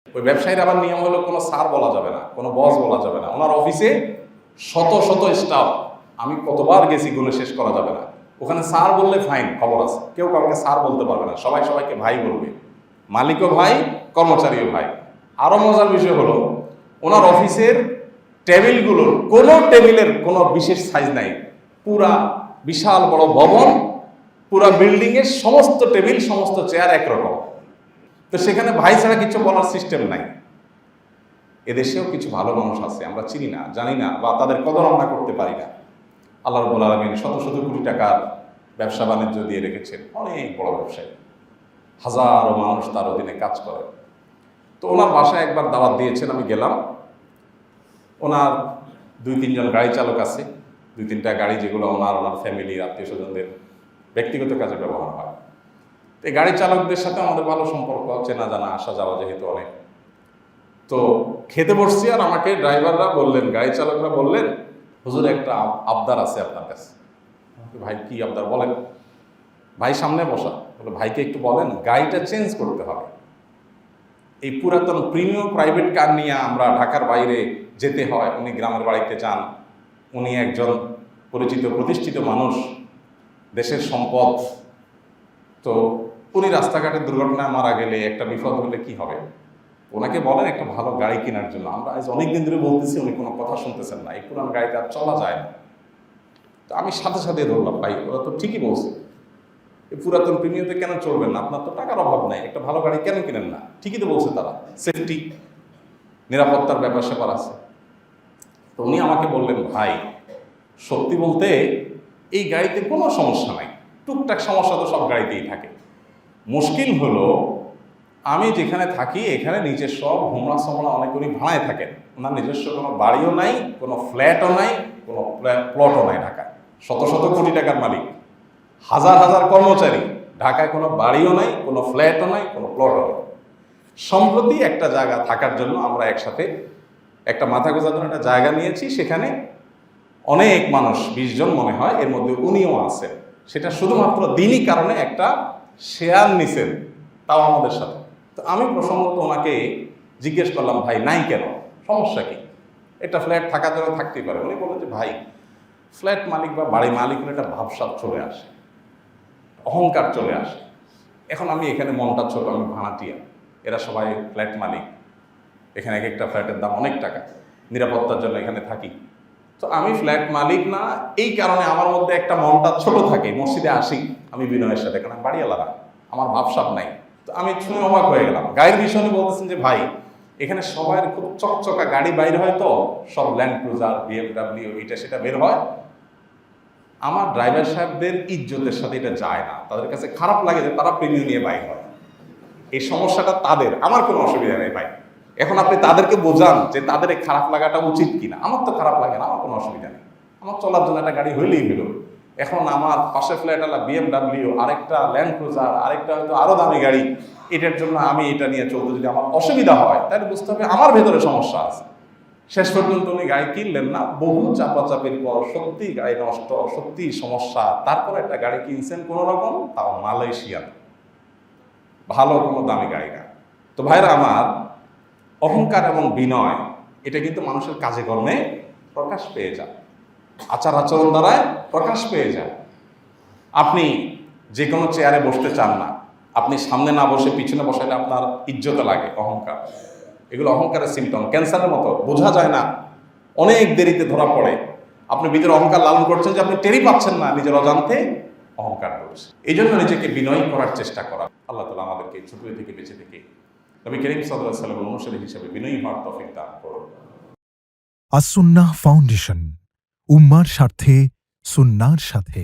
ওই ব্যবসায়ীর আবার নিয়ম হলো কোনো স্যার বলা যাবে না, কোনো বস বলা যাবে না। ওনার অফিসে শত শত স্টাফ, আমি কতবার গেছি গুলো শেষ করা যাবে না। ওখানে স্যার বললে ফাইন, খবর আছে, কেউ কাউকে স্যার বলতে পারবে না, সবাই সবাইকে ভাই বলবে, মালিকও ভাই, কর্মচারীও ভাই। আরো মজার বিষয় হলো ওনার অফিসের টেবিলগুলোর কোনো টেবিলের কোনো বিশেষ সাইজ নাই, পুরা বিশাল বড় ভবন, পুরা বিল্ডিং এর সমস্ত টেবিল সমস্ত চেয়ার একরকম। তো সেখানে ভাই ছাড়া কিছু বলার সিস্টেম নাই। এদেশেও কিছু ভালো মানুষ আছে, আমরা চিনি না, জানি না, বা তাদের কদর আমরা করতে পারি না। আল্লাহ রাব্বুল আলামিন শত শত কোটি টাকার ব্যবসা বাণিজ্য দিয়ে রেখেছেন, অনেক বড় ব্যবসায়ী, হাজারো মানুষ তার অধীনে কাজ করে। তো ওনার বাসায় একবার দাওয়াত দিয়েছেন, আমি গেলাম। ওনার 2-3 জন গাড়ি চালক আছে, 2-3টা গাড়ি যেগুলো ওনার ফ্যামিলির আত্মীয় স্বজনদের ব্যক্তিগত কাজে ব্যবহার হয়। তো এই গাড়ি চালকদের সাথে আমাদের ভালো সম্পর্ক, চেনা জানা, আসা যাওয়া যেহেতু অনেক। তো খেতে বসছি, আর আমাকে ড্রাইভাররা বললেন, গাড়ি চালকরা বললেন, হুজুর একটা আবদার আছে আপনার কাছে। ভাই কি আবদার বলেন? ভাই সামনে বসা, বলে ভাইকে একটু বলেন গাড়িটা চেঞ্জ করতে হবে। এই পুরাতন প্রিমিয়াম প্রাইভেট কার নিয়ে আমরা ঢাকার বাইরে যেতে হয়, উনি গ্রামের বাড়িতে যান, উনি একজন পরিচিত প্রতিষ্ঠিত মানুষ, দেশের সম্পদ। তো উনি রাস্তাঘাটে দুর্ঘটনায় মারা গেলে, একটা বিপদ হলে কি হবে? ওনাকে বলেন একটা ভালো গাড়ি কেনার জন্য। আমরা আজ অনেকদিন ধরে বলতেছি, উনি কোনো কথা শুনতেছেন না, এই পুরান গাড়িটা চলা যায় না। তো আমি সাথে সাথে ধরলাম, ভাই ওরা তো ঠিকই বলছে, এই পুরাতন প্রিমিয়ামে কেন চলবেন না? আপনার তো টাকার অভাব নাই, একটা ভালো গাড়ি কেন কিনেন না? ঠিকই তো বলছে তারা, সেফটি, নিরাপত্তার ব্যাপার স্যাপার আছে। তো উনি আমাকে বললেন, ভাই সত্যি বলতে এই গাড়িতে কোনো সমস্যা নাই, টুকটাক সমস্যা তো সব গাড়িতেই থাকে। মুশকিল হলো আমি যেখানে থাকি এখানে নিচের সব হোমরা সমরা অনেক উনি ভাড়ায় থাকেন, ওনার নিজস্ব কোনো বাড়িও নাই, কোনো ফ্ল্যাটও নাই, কোনো প্লটও নাই ঢাকায়। শত শত কোটি টাকার মালিক, হাজার হাজার কর্মচারী, ঢাকায় কোনো বাড়িও নাই, কোনো ফ্ল্যাটও নাই, কোনো প্লটও নাই। সম্প্রতি একটা জায়গা থাকার জন্য আমরা একসাথে একটা মাথা গোঁজার জন্য একটা জায়গা নিয়েছি, সেখানে অনেক মানুষ, 20 জন মনে হয়, এর মধ্যে উনিও আছেন। সেটা শুধুমাত্র দিনই কারণে একটা শেয়ার নিছেন, তাও আমাদের সাথে। তো আমি প্রসঙ্গত ওনাকে জিজ্ঞেস করলাম, ভাই নাই কেন, সমস্যা কি? একটা ফ্ল্যাট থাকার জন্য থাকতেই পারে। উনি বললেন যে ভাই ফ্ল্যাট মালিক বা বাড়ি মালিকের একটা ভাবসাব চলে আসে, অহংকার চলে আসে। এখন আমি এখানে মনটা ছোট, আমি ভাড়াটিয়া, এরা সবাই ফ্ল্যাট মালিক, এখানে এক একটা ফ্ল্যাটের দাম অনেক টাকা, নিরাপত্তার জন্য এখানে থাকি। তো আমি ফ্ল্যাট মালিক না, এই কারণে আমার মধ্যে একটা মনটা ছোট থাকে। মসজিদে আসি আমি বিনয়ের সাথে, কারণ বাড়িওয়ালা না, আমার ভাবসাব নাই। তো আমি শুনে অবাক হয়ে গেলাম। গাড়ির বিষয়ে বলতেছেন যে ভাই এখানে সবাই খুব চকচকা গাড়ি বাইর হয়, তো সব ল্যান্ড ক্রুজার, BMW, এটা সেটা বের হয়। আমার ড্রাইভার সাহেবদের ইজ্জতের সাথে এটা যায় না, তাদের কাছে খারাপ লাগে যে তারা প্রিমিয়াম নিয়ে বাইক হয়। এই সমস্যাটা তাদের, আমার কোনো অসুবিধা নেই ভাই। এখন আপনি তাদেরকে বোঝান যে তাদের এই খারাপ লাগাটা উচিত কিনা। আমার তো খারাপ লাগে না, আমার কোনো অসুবিধা নেই, আমার চলার জন্য একটা গাড়ি হইলেই হলো। এখন আমার পাশে ফ্ল্যাটওয়ালা BMW, আরেকটা ল্যান্ড ক্রুজার, আরেকটা হয়তো আরো দামি গাড়ি, এটার জন্য আমি এটা নিয়ে চলতে যদি আমার অসুবিধা হয়, তাহলে বুঝতে হবে আমার ভেতরে সমস্যা আছে। শেষ পর্যন্ত উনি গাড়ি কিনলেন না, বহু চাপাচাপির পর সত্যি গাড়ি নষ্ট, সত্যি সমস্যা, তারপর একটা গাড়ি কিনছেন কোনো রকম, তাও মালয়েশিয়ান, ভালো কোনো দামি গাড়ি না। তো ভাইরা আমার, অহংকার এবং বিনয় এটা কিন্তু মানুষের কাজে কর্মে প্রকাশ পেয়ে যায়, আচার আচরণ দ্বারায় প্রকাশ পেয়ে যায়। আপনি যে কোনো চেয়ারে বসতে চান না, আপনি সামনে না বসে পিছনে বসাইলে আপনার ইজ্জতে লাগে, অহংকার। এগুলো অহংকারের সিমটম, ক্যান্সারের মতো, বোঝা যায় না, অনেক দেরিতে ধরা পড়ে। আপনি ভিতরে অহংকার লালন করছেন যে আপনি টেরই পাচ্ছেন না, নিজের অজান্তে অহংকার করছে। এই জন্য নিজেকে বিনয়ী করার চেষ্টা করা। আল্লাহ তাআলা আমাদেরকে ছোট থেকে বেঁচে থেকে নবী করিম সাল্লাল্লাহু আলাইহি ওয়াসাল্লামের অনুসারী হিসেবে বিনয়ী হওয়ার তৌফিক দান করুন। আস-সুন্নাহ ফাউন্ডেশন, উম্মার স্বার্থে সুন্নাহর সাথে।